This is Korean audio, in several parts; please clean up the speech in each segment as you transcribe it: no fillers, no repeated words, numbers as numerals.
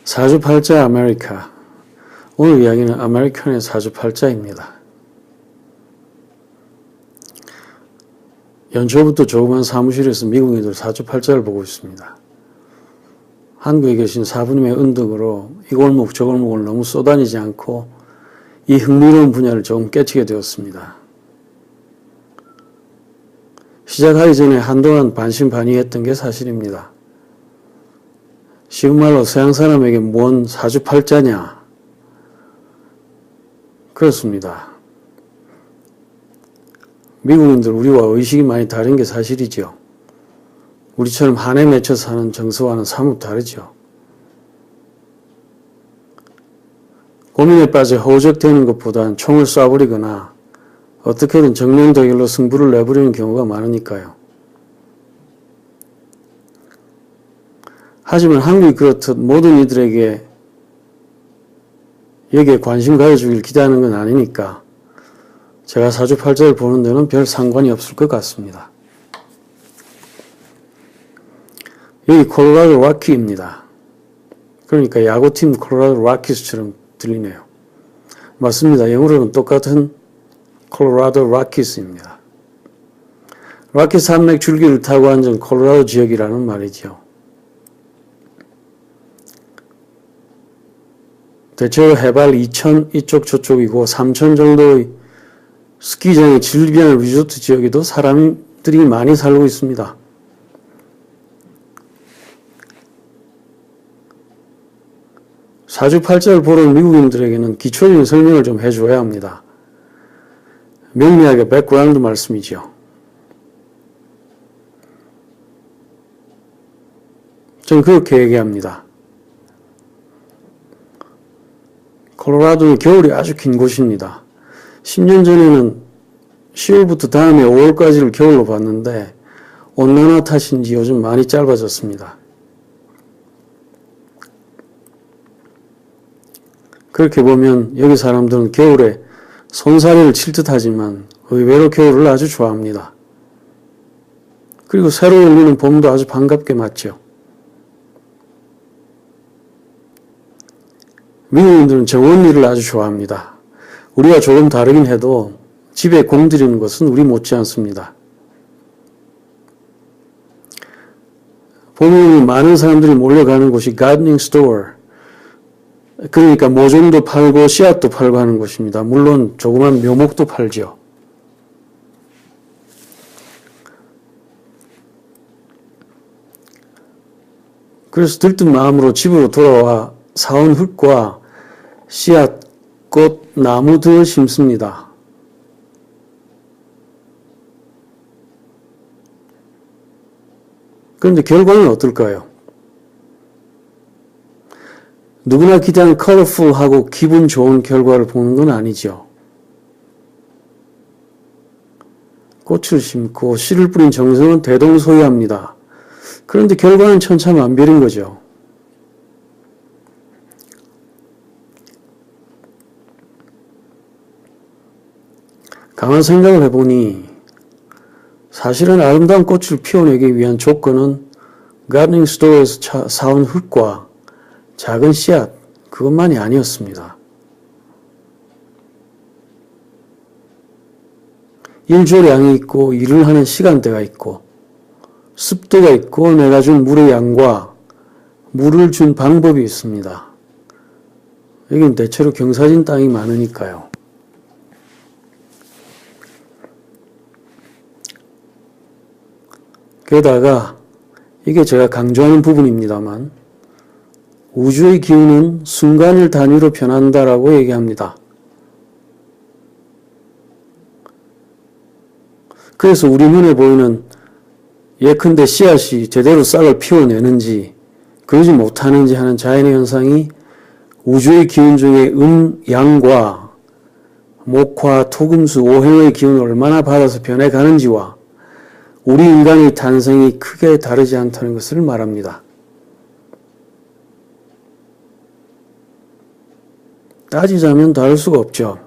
사주팔자 아메리카. 오늘 이야기는 아메리칸의 사주팔자입니다. 연초부터 조그만 사무실에서 미국인들 사주팔자를 보고 있습니다. 한국에 계신 사부님의 은덕으로 이 골목 저 골목을 너무 쏘다니지 않고 이 흥미로운 분야를 조금 깨치게 되었습니다. 시작하기 전에 한동안 반신반의했던 게 사실입니다. 쉬운 말로 서양 사람에게 뭔 사주팔자냐? 그렇습니다. 미국인들 우리와 의식이 많이 다른 게 사실이죠. 우리처럼 한 해 맺혀 사는 정서와는 사뭇 다르죠. 고민에 빠져 허우적대는 것보단 총을 쏴버리거나 어떻게든 정면대결로 승부를 내버리는 경우가 많으니까요. 하지만 한국이 그렇듯 모든 이들에게 여기에 관심 가져주길 기대하는 건 아니니까 제가 사주팔자를 보는 데는 별 상관이 없을 것 같습니다. 여기 콜로라도 락키입니다. 그러니까 야구팀 콜로라도 락키스처럼 들리네요. 맞습니다. 영어로는 똑같은 콜로라도 락키스입니다. 락키 산맥 줄기를 타고 앉은 콜로라도 지역이라는 말이죠. 대체로 해발 2000 이쪽 저쪽이고 3000 정도의 스키장의 질비한 리조트 지역에도 사람들이 많이 살고 있습니다. 사주팔자를 보는 미국인들에게는 기초적인 설명을 좀 해줘야 합니다. 명리학의 백그라운드 말씀이죠. 저는 그렇게 얘기합니다. 콜로라도는 겨울이 아주 긴 곳입니다. 10년 전에는 10월부터 다음해 5월까지를 겨울로 봤는데 온난화 탓인지 요즘 많이 짧아졌습니다. 그렇게 보면 여기 사람들은 겨울에 손사래를 칠 듯하지만 의외로 겨울을 아주 좋아합니다. 그리고 새로 열리는 봄도 아주 반갑게 맞죠. 미국인들은 정원일을 아주 좋아합니다. 우리와 조금 다르긴 해도 집에 공들이는 것은 우리 못지 않습니다. 보면 많은 사람들이 몰려가는 곳이 가드닝 스토어, 그러니까 모종도 팔고 씨앗도 팔고 하는 곳입니다. 물론 조그만 묘목도 팔죠. 그래서 들뜬 마음으로 집으로 돌아와 사온 흙과 씨앗, 꽃, 나무 등을 심습니다. 그런데 결과는 어떨까요? 누구나 기대하는 컬러풀하고 기분 좋은 결과를 보는 건 아니죠. 꽃을 심고 씨를 뿌린 정성은 대동소이합니다. 그런데 결과는 천차만별인 거죠. 가만 생각을 해보니 사실은 아름다운 꽃을 피워내기 위한 조건은 가드닝 스토어에서 사온 흙과 작은 씨앗, 그것만이 아니었습니다. 일조량이 있고 일을 하는 시간대가 있고 습도가 있고 내가 준 물의 양과 물을 준 방법이 있습니다. 여긴 대체로 경사진 땅이 많으니까요. 게다가 이게 제가 강조하는 부분입니다만 우주의 기운은 순간을 단위로 변한다라고 얘기합니다. 그래서 우리 눈에 보이는 예컨대 씨앗이 제대로 싹을 피워내는지 그러지 못하는지 하는 자연의 현상이 우주의 기운 중에 양과 목화, 토금수, 오행의 기운을 얼마나 받아서 변해가는지와 우리 인간의 탄생이 크게 다르지 않다는 것을 말합니다. 따지자면 다를 수가 없죠.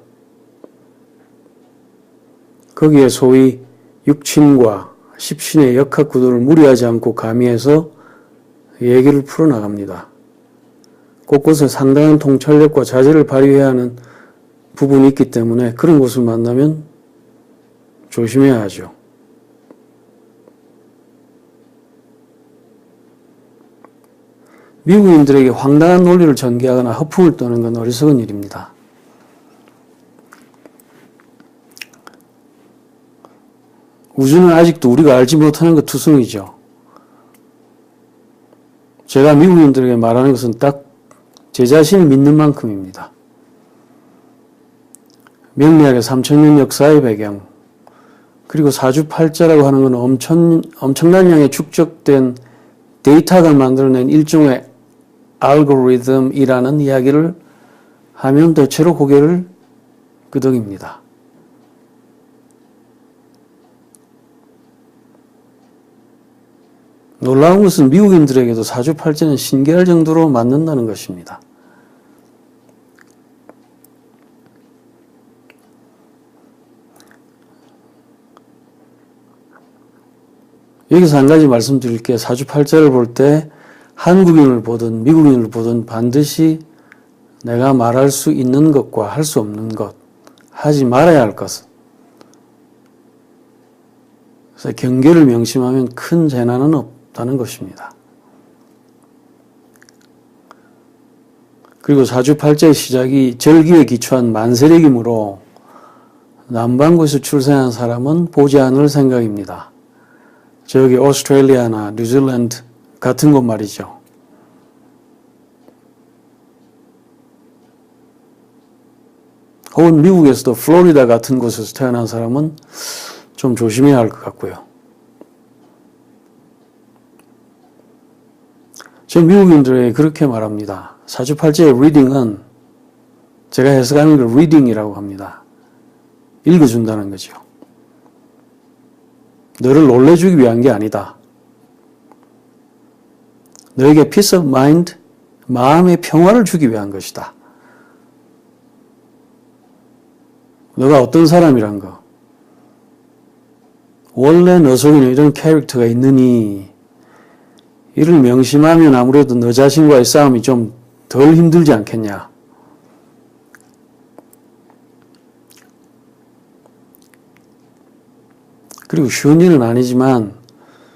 거기에 소위 육친과 십신의 역학구도를 무리하지 않고 가미해서 얘기를 풀어나갑니다. 곳곳에 상당한 통찰력과 자제를 발휘해야 하는 부분이 있기 때문에 그런 곳을 만나면 조심해야 하죠. 미국인들에게 황당한 논리를 전개하거나 허풍을 떠는 건 어리석은 일입니다. 우주는 아직도 우리가 알지 못하는 것 투성이죠. 제가 미국인들에게 말하는 것은 딱 제 자신을 믿는 만큼입니다. 명리학의 3000년 역사의 배경, 그리고 사주팔자라고 하는 건 엄청난 양의 축적된 데이터가 만들어낸 일종의 알고리즘이라는 이야기를 하면 대체로 고개를 끄덕입니다. 놀라운 것은 미국인들에게도 사주팔자는 신기할 정도로 맞는다는 것입니다. 여기서 한 가지 말씀드릴게요. 사주팔자를 볼 때 한국인을 보든 미국인을 보든 반드시 내가 말할 수 있는 것과 할 수 없는 것, 하지 말아야 할 것은, 그래서 경계를 명심하면 큰 재난은 없다는 것입니다. 그리고 사주팔자의 시작이 절기에 기초한 만세력이므로 남반구에서 출생한 사람은 보지 않을 생각입니다. 저기 오스트레일리아나 뉴질랜드 같은 곳 말이죠. 혹은 미국에서도 플로리다 같은 곳에서 태어난 사람은 좀 조심해야 할 것 같고요. 저 미국인들에게 그렇게 말합니다. 사주팔자의 리딩은 제가 해석하는 걸 리딩이라고 합니다. 읽어준다는 거죠. 너를 놀래주기 위한 게 아니다. 너에게 peace of mind, 마음의 평화를 주기 위한 것이다. 너가 어떤 사람이란 거, 원래 너 속에는 이런 캐릭터가 있느니 이를 명심하면 아무래도 너 자신과의 싸움이 좀 덜 힘들지 않겠냐. 그리고 쉬운 일은 아니지만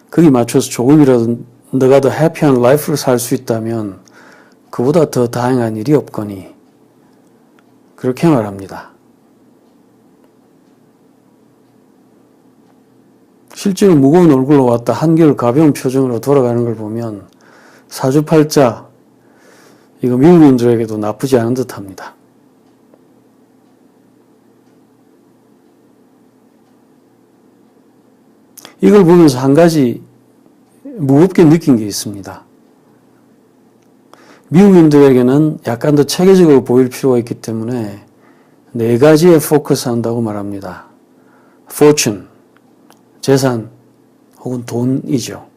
거기 맞춰서 조금이라도 너가 더 해피한 라이프를 살 수 있다면 그보다 더 다행한 일이 없거니 그렇게 말합니다. 실제로 무거운 얼굴로 왔다 한결 가벼운 표정으로 돌아가는 걸 보면 사주팔자 이거 미국인들에게도 나쁘지 않은 듯합니다. 이걸 보면서 한 가지 무겁게 느낀 게 있습니다. 미국인들에게는 약간 더 체계적으로 보일 필요가 있기 때문에 4가지에 포커스 한다고 말합니다. fortune, 재산 혹은 돈이죠.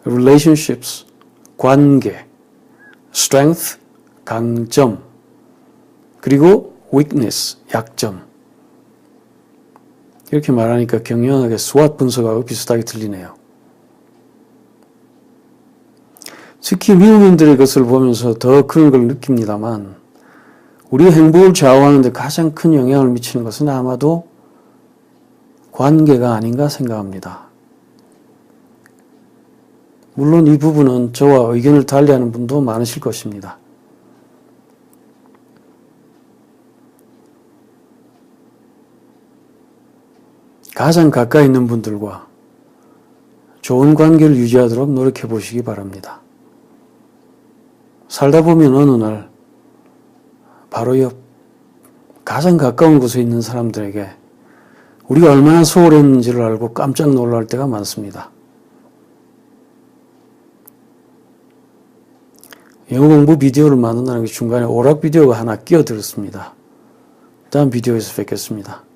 relationships, 관계, strength, 강점, 그리고 weakness, 약점. 이렇게 말하니까 경영학의 SWOT 분석하고 비슷하게 들리네요. 특히 미국인들의 것을 보면서 더 그런 걸 느낍니다만 우리의 행복을 좌우하는 데 가장 큰 영향을 미치는 것은 아마도 관계가 아닌가 생각합니다. 물론 이 부분은 저와 의견을 달리하는 분도 많으실 것입니다. 가장 가까이 있는 분들과 좋은 관계를 유지하도록 노력해 보시기 바랍니다. 살다 보면 어느 날 바로 옆 가장 가까운 곳에 있는 사람들에게 우리가 얼마나 소홀했는지를 알고 깜짝 놀랄 때가 많습니다. 영어 공부 비디오를 만든다는 게 중간에 오락 비디오가 하나 끼어들었습니다. 다음 비디오에서 뵙겠습니다.